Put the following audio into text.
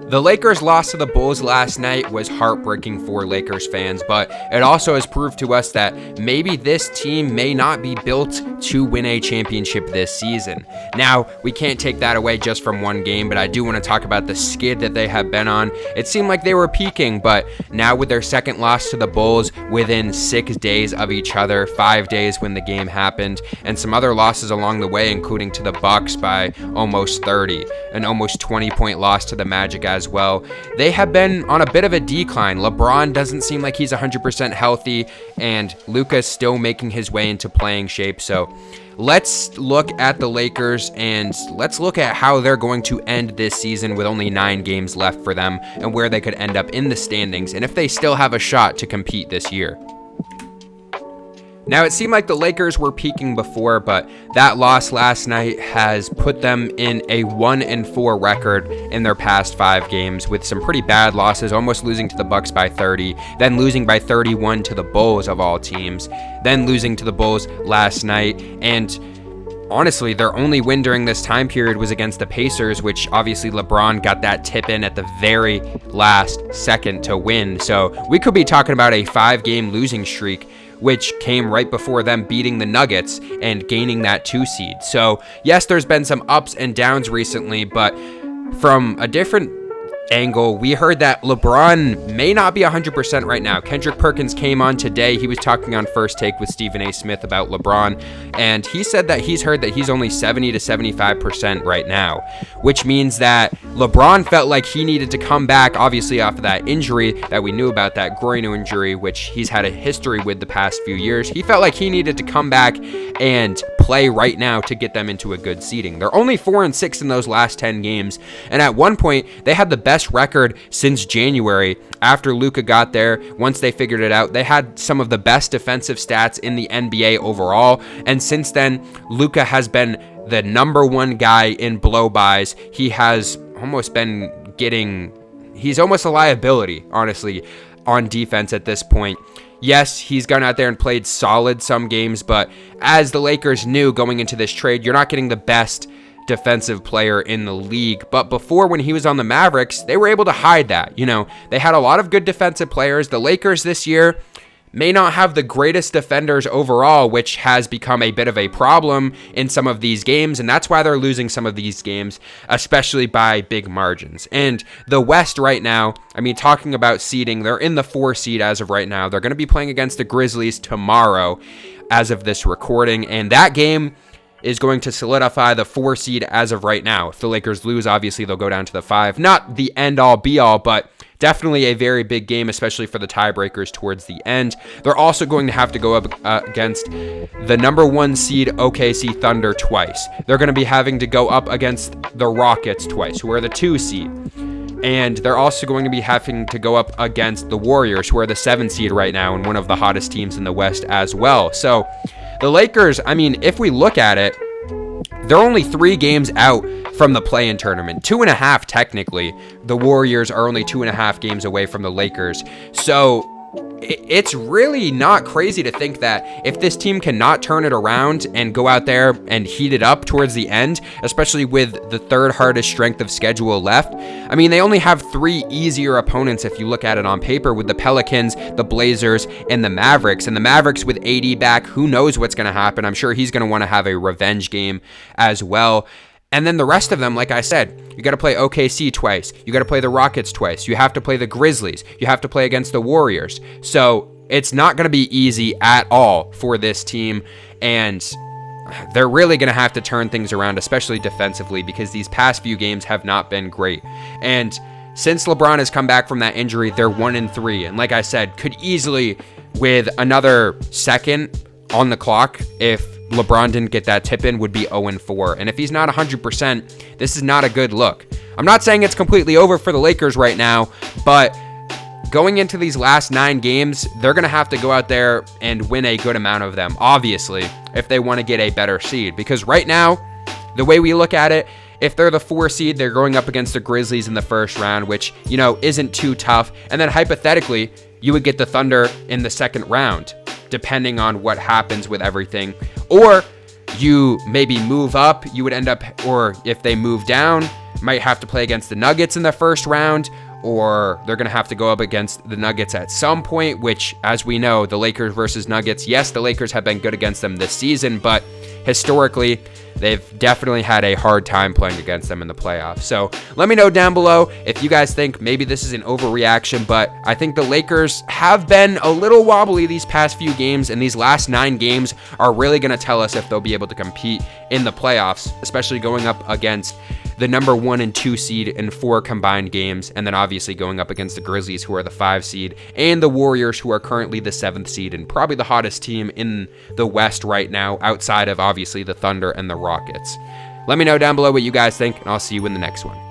The Lakers' loss to the Bulls last night was heartbreaking for Lakers fans, but it also has proved to us that maybe this team may not be built to win a championship this season. Now, we can't take that away just from one game, but I do want to talk about the skid that they have been on. It seemed like they were peaking, but now with their second loss to the Bulls within 6 days of each other, 5 days when the game happened, and some other losses along the way, including to the Bucks by almost 30, an almost 20-point loss to the Magic as well. They have been on a bit of a decline. LeBron doesn't seem like he's 100% healthy, and Luka is still making his way into playing shape. So let's look at the Lakers and let's look at how they're going to end this season with only 9 games left for them and where they could end up in the standings and if they still have a shot to compete this year. Now, it seemed like the Lakers were peaking before, but that loss last night has put them in a 1-4 record in their past 5 games with some pretty bad losses, almost losing to the Bucks by 30, then losing by 31 to the Bulls of all teams, then losing to the Bulls last night, and honestly, their only win during this time period was against the Pacers, which obviously LeBron got that tip in at the very last second to win. So we could be talking about a 5-game losing streak, which came right before them beating the Nuggets and gaining that 2 seed. So yes, there's been some ups and downs recently, but from a different angle, we heard that LeBron may not be 100% right now. Kendrick Perkins came on today. He was talking on First Take with Stephen A. Smith about LeBron, and he said that he's heard that he's only 70 to 75% right now, which means that LeBron felt like he needed to come back, obviously off of that injury that we knew about, that groin injury, which he's had a history with the past few years. He felt like he needed to come back and play right now to get them into a good seeding. They're only 4-6 in those last 10 games, and at one point, they had the best record since January after Luka got there. Once they figured it out, they had some of the best defensive stats in the NBA overall, and since then, Luka has been the number 1 guy in blow-bys. He has almost been he's almost a liability, honestly, on defense at this point. Yes, he's gone out there and played solid some games, but as the Lakers knew going into this trade, you're not getting the best defensive player in the league. But before, when he was on the Mavericks, they were able to hide that. They had a lot of good defensive players. The Lakers this year may not have the greatest defenders overall, which has become a bit of a problem in some of these games, and that's why they're losing some of these games, especially by big margins. And the West right now, talking about seeding, they're in the 4 seed as of right now. They're going to be playing against the Grizzlies tomorrow as of this recording, and that game is going to solidify the 4 seed as of right now. If the Lakers lose, obviously they'll go down to the 5. Not the end-all, be-all, but definitely a very big game, especially for the tiebreakers towards the end. They're also going to have to go up against the number 1 seed OKC Thunder twice. They're going to be having to go up against the Rockets twice, who are the 2 seed. And they're also going to be having to go up against the Warriors, who are the 7 seed right now and one of the hottest teams in the West as well. So the Lakers, if we look at it, they're only 3 games out from the play-in tournament. 2.5 technically. The Warriors are only 2.5 games away from the Lakers. So it's really not crazy to think that if this team cannot turn it around and go out there and heat it up towards the end, especially with the 3rd hardest strength of schedule left, they only have 3 easier opponents if you look at it on paper, with the Pelicans, the Blazers, and the Mavericks. And the Mavericks with AD back, who knows what's going to happen. I'm sure he's going to want to have a revenge game as well. And then the rest of them, like I said, you got to play OKC twice. You got to play the Rockets twice. You have to play the Grizzlies. You have to play against the Warriors. So it's not going to be easy at all for this team. And they're really going to have to turn things around, especially defensively, because these past few games have not been great. And since LeBron has come back from that injury, they're 1-3. And like I said, could easily, with another second on the clock, if LeBron didn't get that tip in, would be 0-4. And if he's not 100%, this is not a good look. I'm not saying it's completely over for the Lakers right now, but going into these last 9 games, they're going to have to go out there and win a good amount of them, obviously, if they want to get a better seed. Because right now, the way we look at it, if they're the 4 seed, they're going up against the Grizzlies in the first round, which, isn't too tough. And then hypothetically, you would get the Thunder in the second round, depending on what happens with everything. Or you maybe move up, you would end up, or if they move down, might have to play against the Nuggets in the first round, or they're going to have to go up against the Nuggets at some point, which, as we know, the Lakers versus Nuggets, yes, the Lakers have been good against them this season, but historically, they've definitely had a hard time playing against them in the playoffs. So let me know down below if you guys think maybe this is an overreaction, but I think the Lakers have been a little wobbly these past few games, and these last 9 games are really going to tell us if they'll be able to compete in the playoffs, especially going up against the number 1 and 2 seed in 4 combined games, and then obviously going up against the Grizzlies, who are the 5 seed, and the Warriors, who are currently the 7th seed and probably the hottest team in the West right now, outside of obviously the Thunder and the Rockets. Let me know down below what you guys think, and I'll see you in the next one.